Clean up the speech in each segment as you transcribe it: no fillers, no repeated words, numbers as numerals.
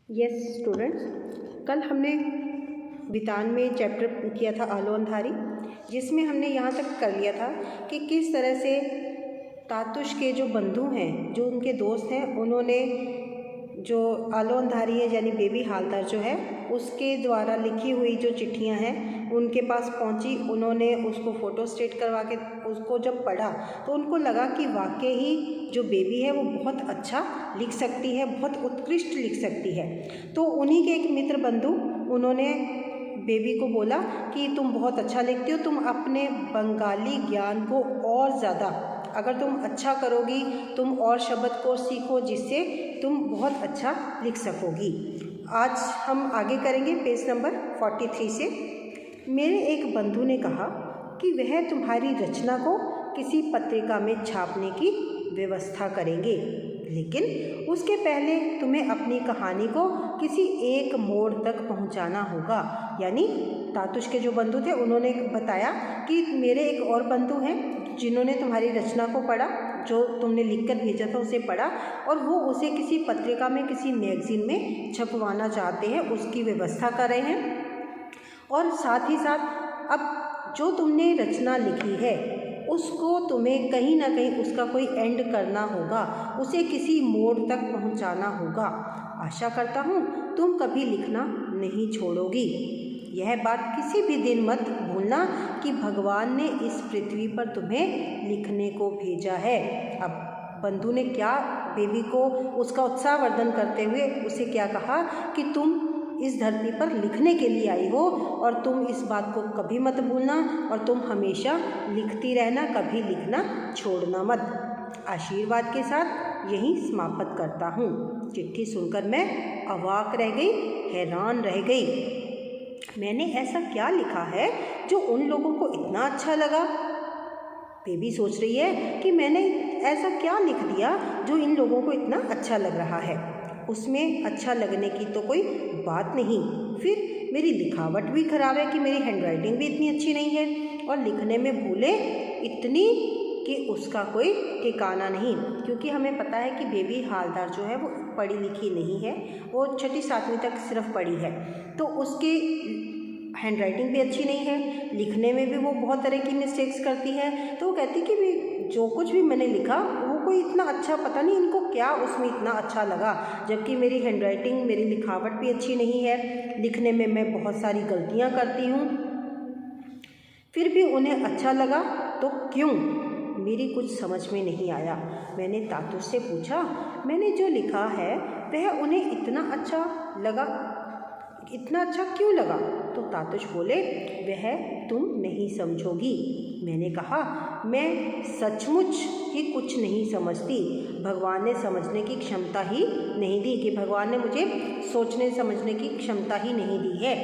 Yes students, कल हमने वितान में चैप्टर किया था आलो अंधारी, जिसमें हमने यहाँ तक कर लिया था कि किस तरह से तातुश के जो बंधु हैं, जो उनके दोस्त हैं, उन्होंने जो आलो अंधारी है यानी बेबी हालदार जो है उसके द्वारा लिखी हुई जो चिट्ठियाँ हैं उनके पास पहुँची। उन्होंने उसको फ़ोटो स्टेट करवा के उसको जब पढ़ा तो उनको लगा कि वाकई ही जो बेबी है वो बहुत अच्छा लिख सकती है, बहुत उत्कृष्ट लिख सकती है। तो उन्हीं के एक मित्र बंधु उन्होंने बेबी को बोला कि तुम बहुत अच्छा लिखती हो, तुम अपने बंगाली ज्ञान को और ज़्यादा अगर तुम अच्छा करोगी, तुम और शब्द को सीखो जिससे तुम बहुत अच्छा लिख सकोगी। आज हम आगे करेंगे पेज नंबर 43 से। मेरे एक बंधु ने कहा कि वह तुम्हारी रचना को किसी पत्रिका में छापने की व्यवस्था करेंगे, लेकिन उसके पहले तुम्हें अपनी कहानी को किसी एक मोड़ तक पहुंचाना होगा। यानी तातुश के जो बंधु थे उन्होंने बताया कि मेरे एक और बंधु हैं जिन्होंने तुम्हारी रचना को पढ़ा, जो तुमने लिखकर भेजा था उसे पढ़ा, और वो उसे किसी पत्रिका में, किसी मैगज़ीन में छपवाना चाहते हैं, उसकी व्यवस्था कर रहे हैं। और साथ ही साथ अब जो तुमने रचना लिखी है उसको तुम्हें कहीं ना कहीं उसका कोई एंड करना होगा, उसे किसी मोड़ तक पहुंचाना होगा। आशा करता हूँ तुम कभी लिखना नहीं छोड़ोगी। यह बात किसी भी दिन मत भूलना कि भगवान ने इस पृथ्वी पर तुम्हें लिखने को भेजा है। अब बंधु ने क्या बेबी को उसका उत्साहवर्धन करते हुए उसे क्या कहा कि तुम इस धरती पर लिखने के लिए आई हो और तुम इस बात को कभी मत भूलना और तुम हमेशा लिखती रहना, कभी लिखना छोड़ना मत। आशीर्वाद के साथ यहीं समाप्त करता हूँ। चिट्ठी सुनकर मैं अवाक रह गई, हैरान रह गई। मैंने ऐसा क्या लिखा है जो उन लोगों को इतना अच्छा लगा? बेबी सोच रही है कि मैंने ऐसा क्या लिख दिया जो इन लोगों को इतना अच्छा लग रहा है। उसमें अच्छा लगने की तो कोई बात नहीं, फिर मेरी लिखावट भी ख़राब है कि मेरी हैंडराइटिंग भी इतनी अच्छी नहीं है और लिखने में भूलें इतनी कि उसका कोई ठिकाना नहीं। क्योंकि हमें पता है कि बेबी हालदार जो है वो पढ़ी लिखी नहीं है, वो 6ठी 7वीं तक सिर्फ पढ़ी है, तो उसकी हैंडराइटिंग भी अच्छी नहीं है, लिखने में भी वो बहुत तरह की मिस्टेक्स करती है। तो वो कहती कि भी जो कुछ भी मैंने लिखा वो कोई इतना अच्छा, पता नहीं इनको क्या उसमें इतना अच्छा लगा, जबकि मेरी हैंडराइटिंग, मेरी लिखावट भी अच्छी नहीं है, लिखने में मैं बहुत सारी गलतियाँ करती हूँ, फिर भी उन्हें अच्छा लगा तो क्यों? मेरी कुछ समझ में नहीं आया। मैंने तातुश से पूछा, मैंने जो लिखा है वह उन्हें इतना अच्छा लगा, इतना अच्छा क्यों लगा? तो तातुश बोले, वह तुम नहीं समझोगी। मैंने कहा, मैं सचमुच ही कुछ नहीं समझती। भगवान ने समझने की क्षमता ही नहीं दी, कि भगवान ने मुझे सोचने समझने की क्षमता ही नहीं दी है,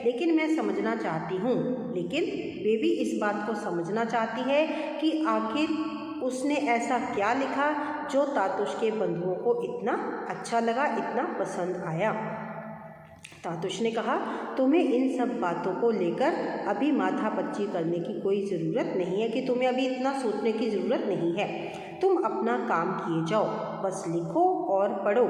लेकिन मैं समझना चाहती हूँ। लेकिन बेबी इस बात को समझना चाहती है कि आखिर उसने ऐसा क्या लिखा जो तातुश के बंधुओं को इतना अच्छा लगा, इतना पसंद आया। तातुश ने कहा, तुम्हें इन सब बातों को लेकर अभी माथापच्ची करने की कोई ज़रूरत नहीं है, कि तुम्हें अभी इतना सोचने की ज़रूरत नहीं है। तुम अपना काम किए जाओ, बस लिखो और पढ़ो,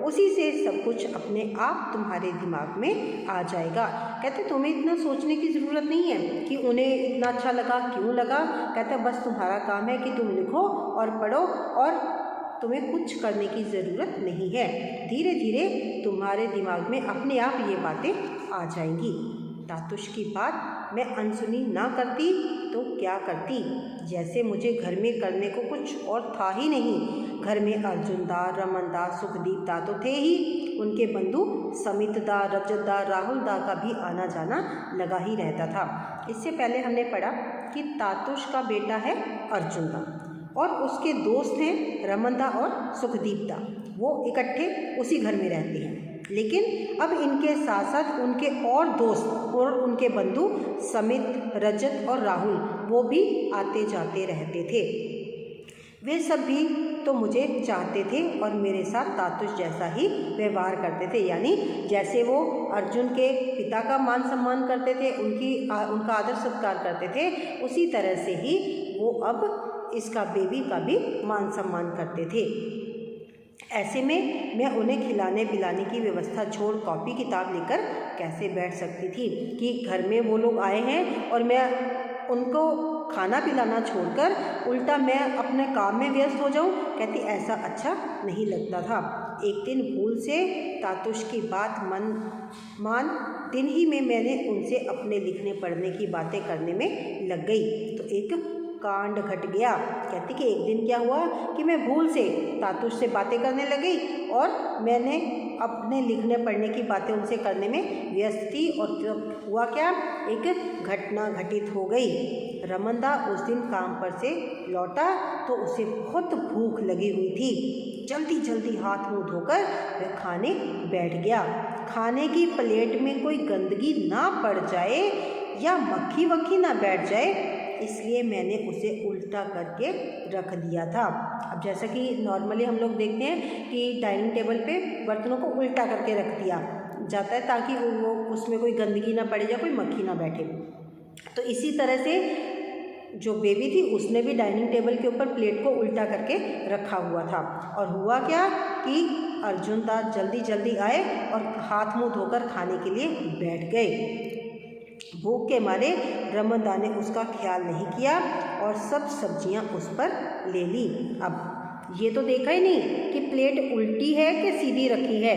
उसी से सब कुछ अपने आप तुम्हारे दिमाग में आ जाएगा। कहते तुम्हें इतना सोचने की ज़रूरत नहीं है कि उन्हें इतना अच्छा लगा, क्यों लगा। कहते बस तुम्हारा काम है कि तुम लिखो और पढ़ो और तुम्हें कुछ करने की ज़रूरत नहीं है। धीरे धीरे तुम्हारे दिमाग में अपने आप ये बातें आ जाएंगी। तातुश की बात मैं अनसुनी ना करती तो क्या करती। जैसे मुझे घर में करने को कुछ और था ही नहीं। घर में अर्जुन दा, रमन दा, सुखदीप दा तो थे ही, उनके बंधु समित दा, रजत दा, राहुल दा का भी आना जाना लगा ही रहता था। इससे पहले हमने पढ़ा कि तातुश का बेटा है अर्जुन दा और उसके दोस्त हैं रमन दा और सुखदीप दा, वो इकट्ठे उसी घर में रहते हैं। लेकिन अब इनके साथ साथ उनके और दोस्त और उनके बंधु समित, रजत और राहुल वो भी आते जाते रहते थे। वे सब भी तो मुझे चाहते थे और मेरे साथ तातुश जैसा ही व्यवहार करते थे। यानी जैसे वो अर्जुन के पिता का मान सम्मान करते थे, उनका आदर सत्कार करते थे, उसी तरह से ही वो अब इसका बेबी का भी मान सम्मान करते थे। ऐसे में मैं उन्हें खिलाने पिलाने की व्यवस्था छोड़ कॉपी किताब लेकर कैसे बैठ सकती थी कि घर में वो लोग आए हैं और मैं उनको खाना पिलाना छोड़कर उल्टा मैं अपने काम में व्यस्त हो जाऊं। कहती ऐसा अच्छा नहीं लगता था। एक दिन भूल से तातुश की बात मान दिन ही में मैंने उनसे अपने लिखने पढ़ने की बातें करने में लग गई तो एक कांड घट गया। कहती कि एक दिन क्या हुआ कि मैं भूल से तातुश से बातें करने लगी और मैंने अपने लिखने पढ़ने की बातें उनसे करने में व्यस्त थी और जब हुआ क्या, एक घटना घटित हो गई। रमनदा उस दिन काम पर से लौटा तो उसे बहुत भूख लगी हुई थी। जल्दी जल्दी हाथ मुंह धोकर वह खाने बैठ गया। खाने की प्लेट में कोई गंदगी ना पड़ जाए या मक्खी वक्खी ना बैठ जाए, इसलिए मैंने उसे उल्टा करके रख दिया था। अब जैसा कि नॉर्मली हम लोग देखते हैं कि डाइनिंग टेबल पे बर्तनों को उल्टा करके रख दिया जाता है ताकि वो उसमें कोई गंदगी ना पड़े या कोई मक्खी ना बैठे। तो इसी तरह से जो बेबी थी उसने भी डाइनिंग टेबल के ऊपर प्लेट को उल्टा करके रखा हुआ था। और हुआ क्या कि अर्जुन दास जल्दी जल्दी आए और हाथ मुंह धोकर खाने के लिए बैठ गए। भूख के मारे रमनदा ने उसका ख्याल नहीं किया और सब सब्जियां उस पर ले ली। अब ये तो देखा ही नहीं कि प्लेट उल्टी है कि सीधी रखी है।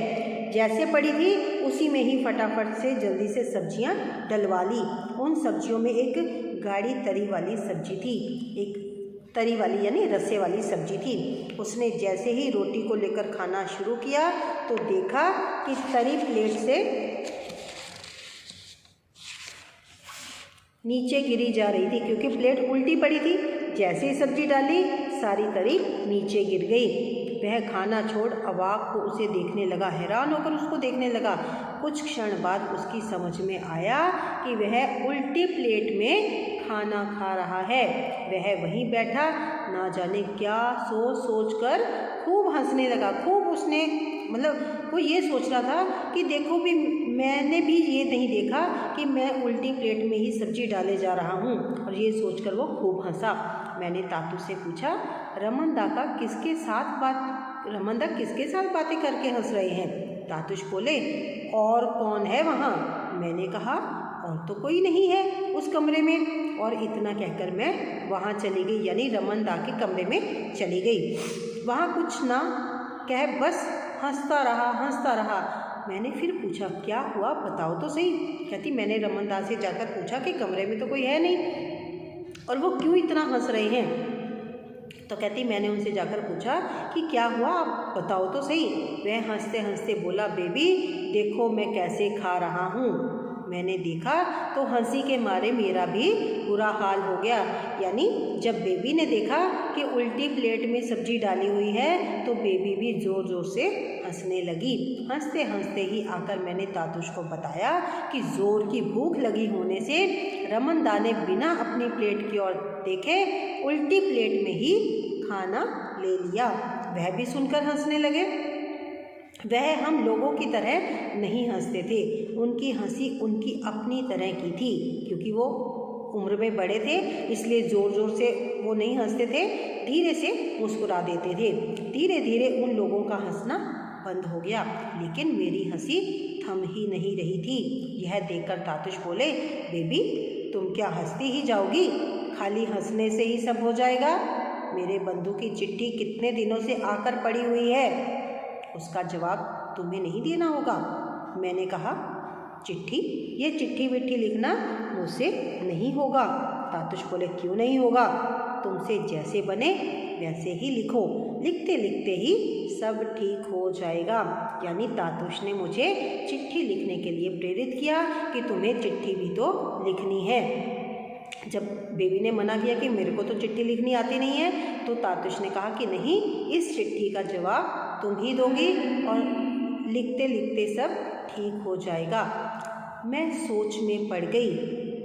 जैसे पड़ी थी उसी में ही फटाफट से जल्दी से सब्जियां डलवा ली। उन सब्जियों में एक गाढ़ी तरी वाली सब्जी थी, एक तरी वाली यानी रस्से वाली सब्जी थी। उसने जैसे ही रोटी को लेकर खाना शुरू किया तो देखा कि तरी प्लेट से नीचे गिरी जा रही थी क्योंकि प्लेट उल्टी पड़ी थी। जैसे ही सब्जी डाली सारी तरी नीचे गिर गई। वह खाना छोड़ अवाक को उसे देखने लगा, हैरान होकर उसको देखने लगा। कुछ क्षण बाद उसकी समझ में आया कि वह उल्टी प्लेट में खाना खा रहा है। वह वहीं बैठा ना जाने क्या सोच कर खूब हंसने लगा। खूब उसने मतलब वो ये सोच रहा था कि देखो भी मैंने भी ये नहीं देखा कि मैं उल्टी प्लेट में ही सब्जी डाले जा रहा हूँ, और ये सोचकर वो खूब हंसा। मैंने तातू से पूछा रमनदा किसके साथ बातें करके हंस रहे हैं? तातुश बोले और कौन है वहाँ? मैंने कहा और तो कोई नहीं है उस कमरे में। और इतना कहकर मैं वहाँ चली गई यानी रमनदा के कमरे में चली गई। वहाँ कुछ ना कह बस हंसता रहा। मैंने फिर पूछा क्या हुआ बताओ तो सही। कहती मैंने रमनदा से जाकर पूछा कि कमरे में तो कोई है नहीं और वो क्यों इतना हंस रहे हैं। तो कहती मैंने उनसे जाकर पूछा कि क्या हुआ आप बताओ तो सही। वह हंसते हंसते बोला बेबी देखो मैं कैसे खा रहा हूँ। मैंने देखा तो हंसी के मारे मेरा भी बुरा हाल हो गया। यानी जब बेबी ने देखा कि उल्टी प्लेट में सब्जी डाली हुई है तो बेबी भी ज़ोर ज़ोर से हंसने लगी। हंसते हंसते ही आकर मैंने तातुश को बताया कि ज़ोर की भूख लगी होने से रमनदा ने बिना अपनी प्लेट की ओर देखे उल्टी प्लेट में ही खाना ले लिया। वह भी सुनकर हंसने लगे। वह हम लोगों की तरह नहीं हंसते थे। उनकी हंसी उनकी अपनी तरह की थी। क्योंकि वो उम्र में बड़े थे इसलिए ज़ोर ज़ोर से वो नहीं हंसते थे, धीरे से मुस्कुरा देते थे। धीरे धीरे उन लोगों का हंसना बंद हो गया, लेकिन मेरी हंसी थम ही नहीं रही थी। यह देखकर तातुश बोले बेबी तुम क्या हंसती ही जाओगी? खाली हंसने से ही सब हो जाएगा? मेरे बंधु की चिट्ठी कितने दिनों से आकर पड़ी हुई है, उसका जवाब तुम्हें नहीं देना होगा। मैंने कहा चिट्ठी? ये चिट्ठी विट्ठी लिखना मुझसे नहीं होगा। तातुश बोले क्यों नहीं होगा? तुमसे जैसे बने वैसे ही लिखो, लिखते लिखते ही सब ठीक हो जाएगा। यानी तातुश ने मुझे चिट्ठी लिखने के लिए प्रेरित किया कि तुम्हें चिट्ठी भी तो लिखनी है। जब बेबी ने मना किया कि मेरे को तो चिट्ठी लिखनी आती नहीं है, तो तातुश ने कहा कि नहीं, इस चिट्ठी का जवाब तुम ही दोगी और लिखते लिखते सब ठीक हो जाएगा। मैं सोच में पड़ गई।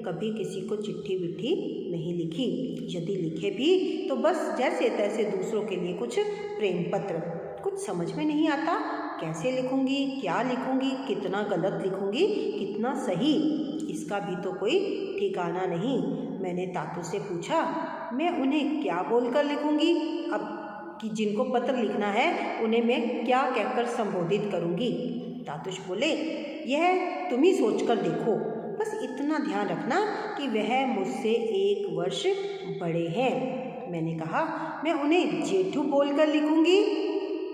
कभी किसी को चिट्ठी विट्ठी नहीं लिखी। यदि लिखे भी तो बस जैसे तैसे दूसरों के लिए कुछ प्रेम पत्र। कुछ समझ में नहीं आता कैसे लिखूंगी, क्या लिखूंगी, कितना गलत लिखूंगी, कितना सही, इसका भी तो कोई ठिकाना नहीं। मैंने तातू से पूछा मैं उन्हें क्या बोलकर लिखूंगी? अब कि जिनको पत्र लिखना है उन्हें मैं क्या कहकर संबोधित करूँगी। तातुश बोले, यह तुम ही सोच कर देखो, बस इतना ध्यान रखना कि वह मुझसे 1 वर्ष बड़े हैं। मैंने कहा, मैं उन्हें जेठू बोलकर लिखूँगी।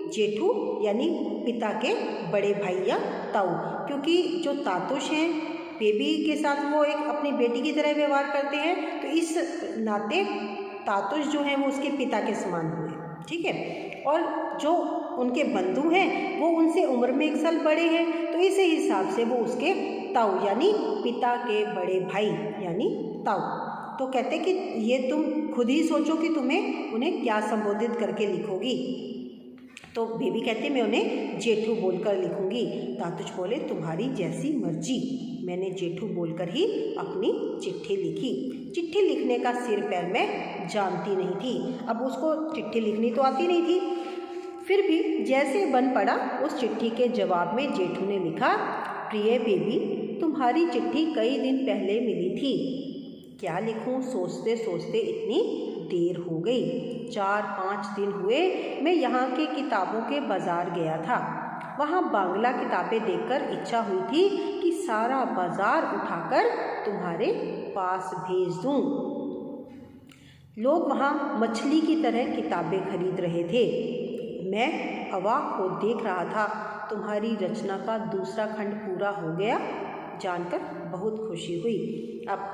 जेठू यानी पिता के बड़े भाई या ताऊ, क्योंकि जो तातुश हैं बेबी के साथ वो एक अपनी बेटी की तरह व्यवहार करते हैं, तो इस नाते तातुश जो हैं वो उसके पिता के समान हुए, ठीक है। और जो उनके बंधु हैं वो उनसे उम्र में 1 साल बड़े हैं, तो इसी हिसाब से वो उसके ताऊ यानी पिता के बड़े भाई यानी ताऊ। तो कहते कि ये तुम खुद ही सोचो कि तुम्हें उन्हें क्या संबोधित करके लिखोगी। तो बेबी कहते मैं उन्हें जेठू बोलकर लिखूंगी। तातुश बोले, तुम्हारी जैसी मर्जी। मैंने जेठू बोलकर ही अपनी चिट्ठी लिखी। चिट्ठी लिखने का सिर पैर मैं जानती नहीं थी, अब उसको चिट्ठी लिखनी तो आती नहीं थी। फिर भी जैसे बन पड़ा उस चिट्ठी के जवाब में जेठू ने लिखा, प्रिय बेबी, तुम्हारी चिट्ठी कई दिन पहले मिली थी। क्या लिखूं सोचते सोचते इतनी देर हो गई। 4-5 दिन हुए मैं यहाँ के किताबों के बाज़ार गया था। वहाँ बांग्ला किताबें देखकर इच्छा हुई थी कि सारा बाज़ार उठाकर तुम्हारे पास भेज दूँ। लोग वहाँ मछली की तरह किताबें खरीद रहे थे। मैं अवाक हो देख रहा था। तुम्हारी रचना का दूसरा खंड पूरा हो गया, जानकर बहुत खुशी हुई। अब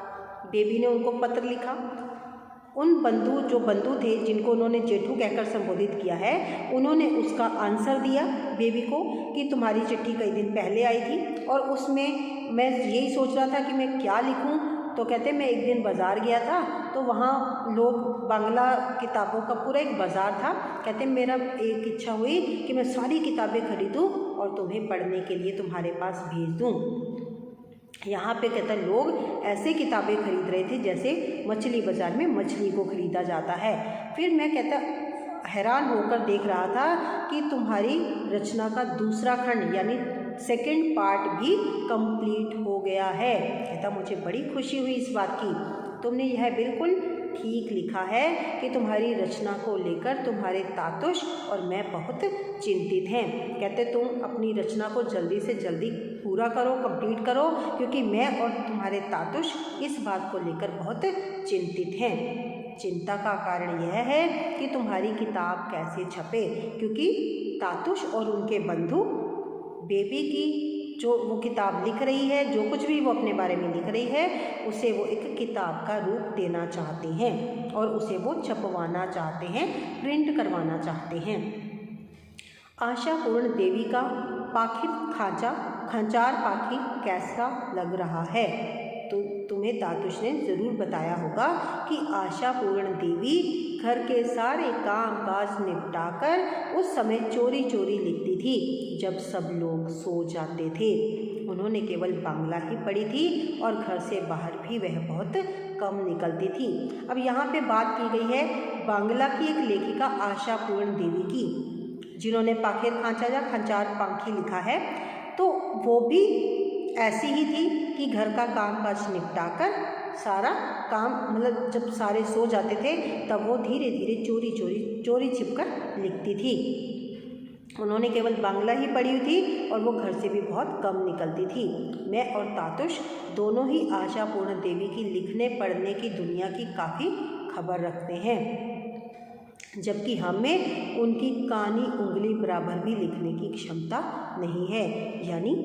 बेबी ने उनको पत्र लिखा। उन जो बंधु थे जिनको उन्होंने जेठू कहकर संबोधित किया है, उन्होंने उसका आंसर दिया बेबी को कि तुम्हारी चिट्ठी कई दिन पहले आई थी और उसमें मैं यही सोच रहा था कि मैं क्या लिखूं। तो कहते मैं एक दिन बाज़ार गया था, तो वहाँ लोग बांग्ला किताबों का पूरा एक बाज़ार था। कहते मेरा एक इच्छा हुई कि मैं सारी किताबें खरीदूं और तुम्हें पढ़ने के लिए तुम्हारे पास भेज दूं। यहाँ पे कहता है लोग ऐसे किताबें खरीद रहे थे जैसे मछली बाज़ार में मछली को खरीदा जाता है। फिर मैं कहता हैरान होकर देख रहा था कि तुम्हारी रचना का दूसरा खंड यानी सेकंड पार्ट भी कंप्लीट हो गया है। कहता मुझे बड़ी खुशी हुई इस बात की। तुमने यह बिल्कुल ठीक लिखा है कि तुम्हारी रचना को लेकर तुम्हारे तातुश और मैं बहुत चिंतित हैं। कहते तुम अपनी रचना को जल्दी से जल्दी पूरा करो, कंप्लीट करो, क्योंकि मैं और तुम्हारे तातुश इस बात को लेकर बहुत चिंतित हैं। चिंता का कारण यह है कि तुम्हारी किताब कैसे छपे, क्योंकि तातुश और उनके बंधु बेबी की जो वो किताब लिख रही है, जो कुछ भी वो अपने बारे में लिख रही है, उसे वो एक किताब का रूप देना चाहते हैं और उसे वो छपवाना चाहते हैं, प्रिंट करवाना चाहते हैं। आशापूर्ण देवी का पाखिर खंचार पाखी कैसा लग रहा है। तो तुम्हें तातुश ने ज़रूर बताया होगा कि आशापूर्ण देवी घर के सारे काम काज निपटाकर उस समय चोरी चोरी लिखती थी जब सब लोग सो जाते थे। उन्होंने केवल बांग्ला ही पढ़ी थी और घर से बाहर भी वह बहुत कम निकलती थी। अब यहाँ पे बात की गई है बांग्ला की एक लेखिका आशापूर्ण देवी की, जिन्होंने पाखिर खांचा या खंचार पाखी लिखा है। तो वो भी ऐसी ही थी कि घर का काम काज निपटाकर सारा काम मतलब जब सारे सो जाते थे तब वो धीरे धीरे चोरी छिपकर लिखती थी। उन्होंने केवल बांग्ला ही पढ़ी हुई थी और वो घर से भी बहुत कम निकलती थी। मैं और तातुश दोनों ही आशापूर्ण देवी की लिखने पढ़ने की दुनिया की काफ़ी खबर रखते हैं, जबकि हमें उनकी कानी उंगली बराबर भी लिखने की क्षमता नहीं है। यानी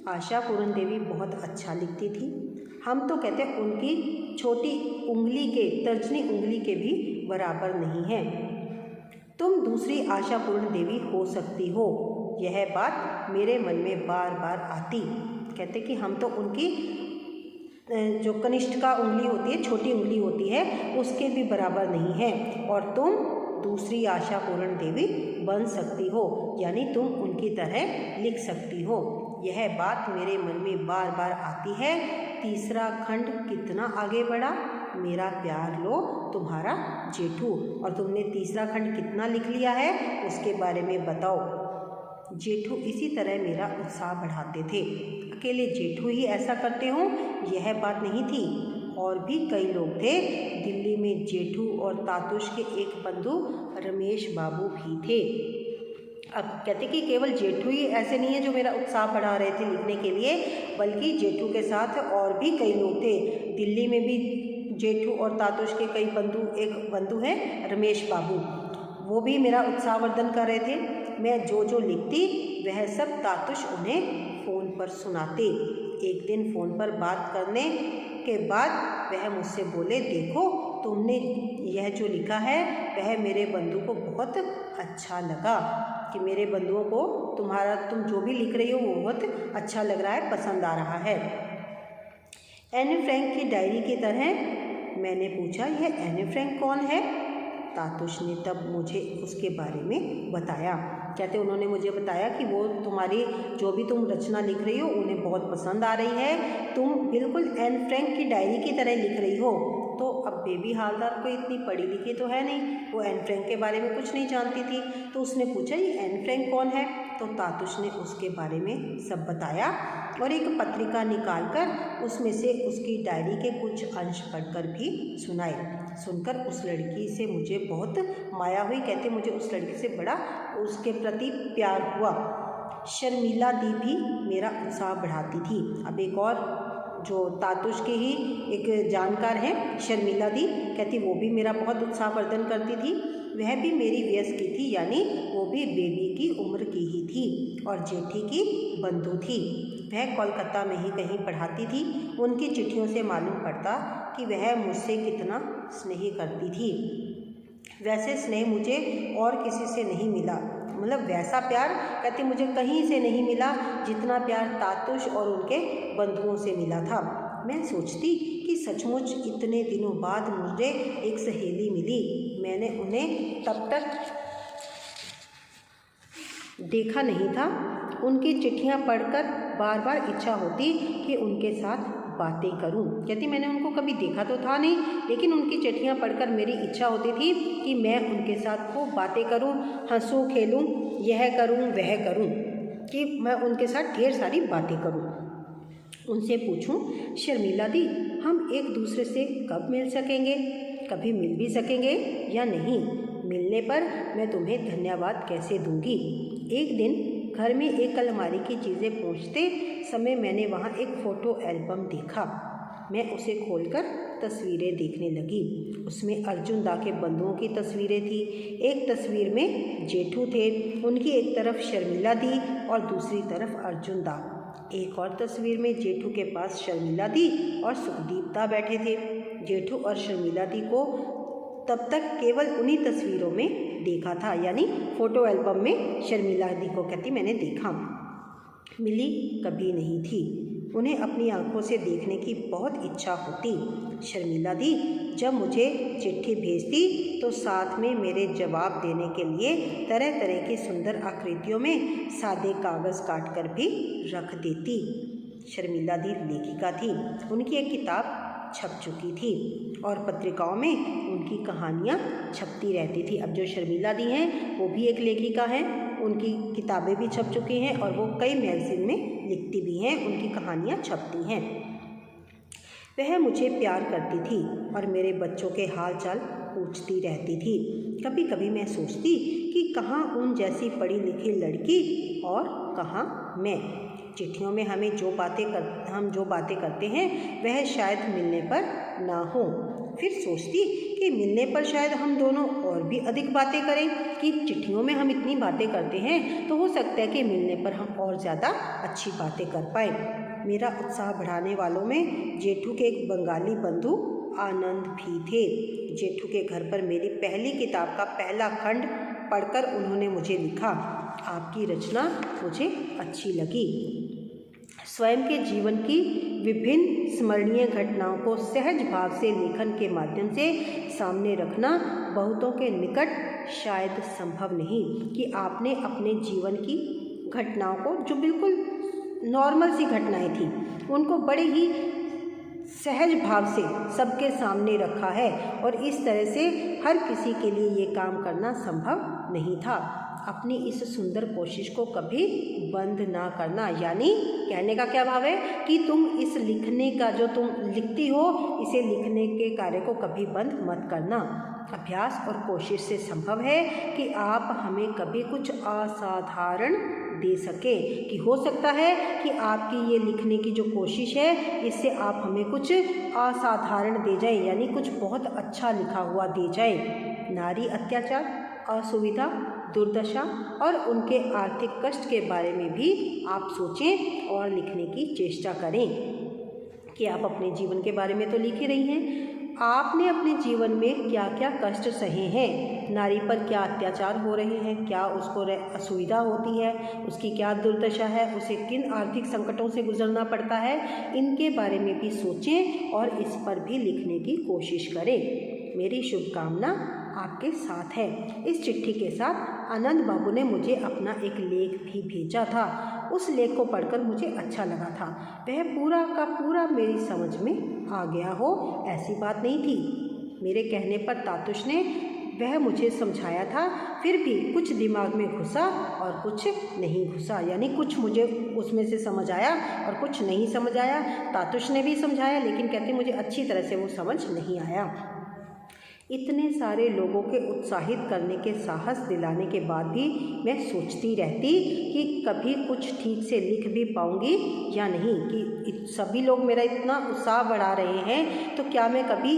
आशापूर्ण देवी बहुत अच्छा लिखती थी। हम तो कहते हैं उनकी छोटी उंगली के तर्जनी उंगली के भी बराबर नहीं है। तुम दूसरी आशापूर्ण देवी हो सकती हो, यह बात मेरे मन में बार बार आती। कहते कि हम तो उनकी जो कनिष्ठ का उंगली होती है, छोटी उंगली होती है, उसके भी बराबर नहीं है और तुम दूसरी आशापूर्ण देवी बन सकती हो, यानी तुम उनकी तरह लिख सकती हो। यह बात मेरे मन में बार बार आती है। तीसरा खंड कितना आगे बढ़ा, मेरा प्यार लो तुम्हारा जेठू। और तुमने तीसरा खंड कितना लिख लिया है उसके बारे में बताओ। जेठू इसी तरह मेरा उत्साह बढ़ाते थे। अकेले जेठू ही ऐसा करते हों यह बात नहीं थी, और भी कई लोग थे। दिल्ली में जेठू और तातुश के एक बंधु रमेश बाबू भी थे। अब कहते कि केवल जेठू ही ऐसे नहीं है जो मेरा उत्साह बढ़ा रहे थे लिखने के लिए, बल्कि जेठू के साथ और भी कई लोग थे। दिल्ली में भी जेठू और तातुश के कई एक बंधु हैं रमेश बाबू, वो भी मेरा उत्साहवर्धन कर रहे थे। मैं जो जो लिखती वह सब तातुश उन्हें फ़ोन पर सुनाते। एक दिन फ़ोन पर बात करने के बाद वह मुझसे बोले, देखो तुमने यह जो लिखा है वह मेरे बंधु को बहुत अच्छा लगा, कि मेरे बंधुओं को तुम जो भी लिख रही हो वो बहुत अच्छा लग रहा है, पसंद आ रहा है। एनी फ्रैंक की डायरी की तरह? मैंने पूछा, यह एनी फ्रैंक कौन है? तातुश ने तब मुझे उसके बारे में बताया। कहते उन्होंने मुझे बताया कि वो तुम्हारी जो भी तुम रचना लिख रही हो उन्हें बहुत पसंद आ रही है, तुम बिल्कुल एनी फ्रैंक की डायरी की तरह लिख रही हो। तो अब बेबी हालदार को इतनी पढ़ी लिखी तो है नहीं, वो एनी फ्रैंक के बारे में कुछ नहीं जानती थी। तो उसने पूछा, ये एनी फ्रैंक कौन है? तो तातुश ने उसके बारे में सब बताया और एक पत्रिका निकालकर उसमें से उसकी डायरी के कुछ अंश पढ़कर भी सुनाए। सुनकर उस लड़की से मुझे बहुत माया हुई। कहते मुझे उस लड़की से बड़ा उसके प्रति प्यार हुआ। शर्मिला दी भी मेरा उत्साह बढ़ाती थी। अब एक और जो तातुश के ही एक जानकार हैं शर्मिला दी, कहती वो भी मेरा बहुत उत्साहवर्धन करती थी। वह भी मेरी वयस की थी, यानी वो भी बेबी की उम्र की ही थी और जेठी की बंधु थी। वह कोलकाता में ही कहीं पढ़ाती थी। उनकी चिट्ठियों से मालूम पड़ता कि वह मुझसे कितना स्नेह करती थी। वैसे स्नेह मुझे और किसी से नहीं मिला, मतलब वैसा प्यार कहती मुझे कहीं से नहीं मिला जितना प्यार तातुश और उनके बंधुओं से मिला था। मैं सोचती कि सचमुच इतने दिनों बाद मुझे एक सहेली मिली। मैंने उन्हें तब तक देखा नहीं था। उनकी चिट्ठियां पढ़कर बार बार इच्छा होती कि उनके साथ बातें करूं। कहती मैंने उनको कभी देखा तो था नहीं, लेकिन उनकी चिट्ठियां पढ़कर मेरी इच्छा होती थी कि मैं उनके साथ खूब बातें करूं, हंसूं खेलूं, यह करूं वह करूं, कि मैं उनके साथ ढेर सारी बातें करूं। उनसे पूछूं, शर्मिला दी हम एक दूसरे से कब मिल सकेंगे? कभी मिल भी सकेंगे या नहीं? मिलने पर मैं तुम्हें धन्यवाद कैसे दूंगी? एक दिन घर में एक अलमारी की चीज़ें पहुँचते समय मैंने वहाँ एक फ़ोटो एल्बम देखा। मैं उसे खोलकर तस्वीरें देखने लगी। उसमें अर्जुन दा के बंधुओं की तस्वीरें थी। एक तस्वीर में जेठू थे, उनकी एक तरफ शर्मिला दी और दूसरी तरफ अर्जुन दा। एक और तस्वीर में जेठू के पास शर्मिला दी और सुखदीप दा बैठे थे। जेठू और शर्मिला दी को तब तक केवल उन्हीं तस्वीरों में देखा था, यानी फ़ोटो एल्बम में शर्मिला दी को कहती मैंने देखा, मिली कभी नहीं थी। उन्हें अपनी आंखों से देखने की बहुत इच्छा होती। शर्मिला दी जब मुझे चिट्ठी भेजती तो साथ में मेरे जवाब देने के लिए तरह तरह की सुंदर आकृतियों में सादे कागज़ काटकर भी रख देती। शर्मिला दी लेखिका थी। उनकी एक किताब छप चुकी थी और पत्रिकाओं में उनकी कहानियाँ छपती रहती थी। अब जो शर्मिला दी हैं वो भी एक लेखिका हैं, उनकी किताबें भी छप चुकी हैं और वो कई मैगज़ीन में लिखती भी हैं, उनकी कहानियाँ छपती हैं। वह मुझे प्यार करती थी और मेरे बच्चों के हाल चाल पूछती रहती थी। कभी कभी मैं सोचती कि कहाँ उन जैसी पढ़ी लिखी लड़की और कहाँ मैं। चिट्ठियों में हम जो बातें करते हैं वह शायद मिलने पर ना हो। फिर सोचती कि मिलने पर शायद हम दोनों और भी अधिक बातें करें, कि चिट्ठियों में हम इतनी बातें करते हैं तो हो सकता है कि मिलने पर हम और ज़्यादा अच्छी बातें कर पाएँ। मेरा उत्साह बढ़ाने वालों में जेठू के एक बंगाली बंधु आनंद भी थे। जेठू के घर पर मेरी पहली किताब का पहला खंड पढ़कर उन्होंने मुझे लिखा, आपकी रचना मुझे अच्छी लगी। स्वयं के जीवन की विभिन्न स्मरणीय घटनाओं को सहज भाव से लेखन के माध्यम से सामने रखना बहुतों के निकट शायद संभव नहीं, कि आपने अपने जीवन की घटनाओं को, जो बिल्कुल नॉर्मल सी घटनाएं थी, उनको बड़े ही सहज भाव से सबके सामने रखा है और इस तरह से हर किसी के लिए ये काम करना संभव नहीं था। अपनी इस सुंदर कोशिश को कभी बंद ना करना। यानी कहने का क्या भाव है कि तुम इस लिखने का जो तुम लिखती हो, इसे लिखने के कार्य को कभी बंद मत करना। अभ्यास और कोशिश से संभव है कि आप हमें कभी कुछ असाधारण दे सके, कि हो सकता है कि आपकी ये लिखने की जो कोशिश है इससे आप हमें कुछ असाधारण दे जाए, यानी कुछ बहुत अच्छा लिखा हुआ दे जाए। नारी अत्याचार, असुविधा, दुर्दशा और उनके आर्थिक कष्ट के बारे में भी आप सोचें और लिखने की चेष्टा करें। कि आप अपने जीवन के बारे में तो लिख ही रही हैं, आपने अपने जीवन में क्या क्या कष्ट सहे हैं, नारी पर क्या अत्याचार हो रहे हैं, क्या उसको असुविधा होती है, उसकी क्या दुर्दशा है, उसे किन आर्थिक संकटों से गुजरना पड़ता है, इनके बारे में भी सोचें और इस पर भी लिखने की कोशिश करें। मेरी शुभकामना आपके साथ है। इस चिट्ठी के साथ आनंद बाबू ने मुझे अपना एक लेख भी भेजा था। उस लेख को पढ़कर मुझे अच्छा लगा था। वह पूरा का पूरा मेरी समझ में आ गया हो ऐसी बात नहीं थी। मेरे कहने पर तातुश ने वह मुझे समझाया था, फिर भी कुछ दिमाग में घुसा और कुछ नहीं घुसा, यानी कुछ मुझे उसमें से समझ आया और कुछ नहीं समझ आया। तातुश ने भी समझाया, लेकिन कहते मुझे अच्छी तरह से वो समझ नहीं आया। इतने सारे लोगों के उत्साहित करने के साहस दिलाने के बाद भी मैं सोचती रहती कि कभी कुछ ठीक से लिख भी पाऊंगी या नहीं, कि सभी लोग मेरा इतना उत्साह बढ़ा रहे हैं तो क्या मैं कभी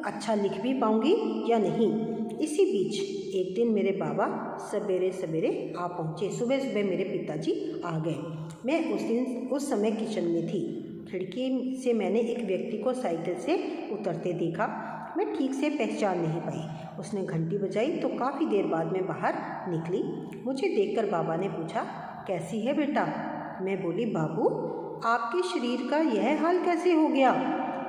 अच्छा लिख भी पाऊंगी या नहीं। इसी बीच एक दिन मेरे बाबा सवेरे सवेरे आ पहुँचे। सुबह सुबह मेरे पिताजी आ गए। मैं उस समय किचन में थी। खिड़की से मैंने एक व्यक्ति को साइकिल से उतरते देखा। मैं ठीक से पहचान नहीं पाई। उसने घंटी बजाई तो काफ़ी देर बाद मैं बाहर निकली। मुझे देखकर बाबा ने पूछा, कैसी है बेटा? मैं बोली, बाबू आपके शरीर का यह हाल कैसे हो गया?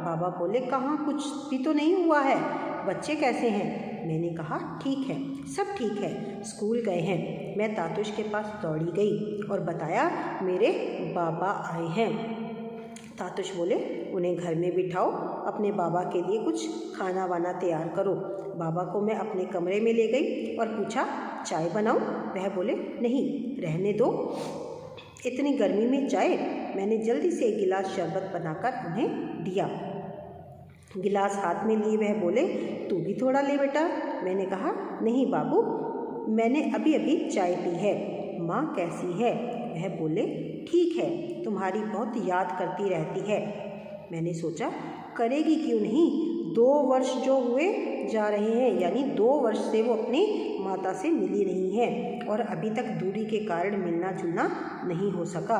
बाबा बोले, कहाँ, कुछ भी तो नहीं हुआ है। बच्चे कैसे हैं? मैंने कहा, ठीक है, सब ठीक है, स्कूल गए हैं। मैं तातुश के पास दौड़ी गई और बताया मेरे बाबा आए हैं। तातुश बोले, उन्हें घर में बिठाओ, अपने बाबा के लिए कुछ खाना वाना तैयार करो। बाबा को मैं अपने कमरे में ले गई और पूछा, चाय बनाऊं? वह बोले, नहीं, रहने दो, इतनी गर्मी में चाय। मैंने जल्दी से एक गिलास शरबत बनाकर उन्हें दिया। गिलास हाथ में लिए वह बोले, तू भी थोड़ा ले बेटा। मैंने कहा, नहीं बाबू, मैंने अभी अभी चाय पी है। माँ कैसी है? वह बोले, ठीक है, तुम्हारी बहुत याद करती रहती है। मैंने सोचा, करेगी क्यों नहीं, 2 वर्ष जो हुए जा रहे हैं, यानी 2 वर्ष से वो अपनी माता से मिली नहीं है और अभी तक दूरी के कारण मिलना जुलना नहीं हो सका।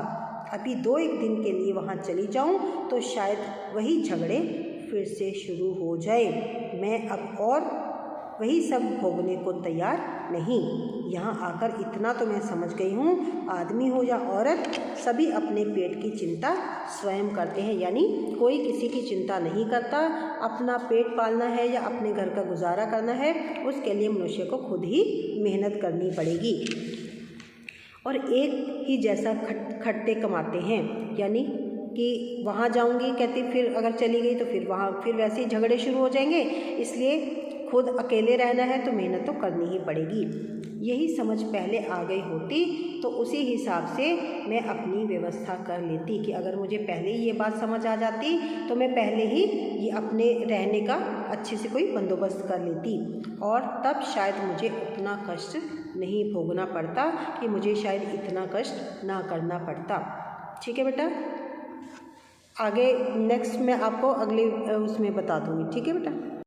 अभी 2-1 दिन के लिए वहाँ चली जाऊँ तो शायद वही झगड़े फिर से शुरू हो जाए। मैं अब और वही सब भोगने को तैयार नहीं। यहाँ आकर इतना तो मैं समझ गई हूँ, आदमी हो या औरत, सभी अपने पेट की चिंता स्वयं करते हैं, यानी कोई किसी की चिंता नहीं करता। अपना पेट पालना है या अपने घर का गुजारा करना है, उसके लिए मनुष्य को खुद ही मेहनत करनी पड़ेगी। और एक ही जैसा खटते कमाते हैं, यानी कि वहाँ जाऊँगी कहती, फिर अगर चली गई तो फिर वहाँ फिर वैसे ही झगड़े शुरू हो जाएंगे। इसलिए खुद अकेले रहना है तो मेहनत तो करनी ही पड़ेगी। यही समझ पहले आ गई होती तो उसी हिसाब से मैं अपनी व्यवस्था कर लेती, कि अगर मुझे पहले ही ये बात समझ आ जाती तो मैं पहले ही ये अपने रहने का अच्छे से कोई बंदोबस्त कर लेती और तब शायद मुझे उतना कष्ट नहीं भोगना पड़ता, कि मुझे शायद इतना कष्ट ना करना पड़ता। ठीक है बेटा, आगे नेक्स्ट मैं आपको अगले उसमें बता दूँगी। ठीक है बेटा।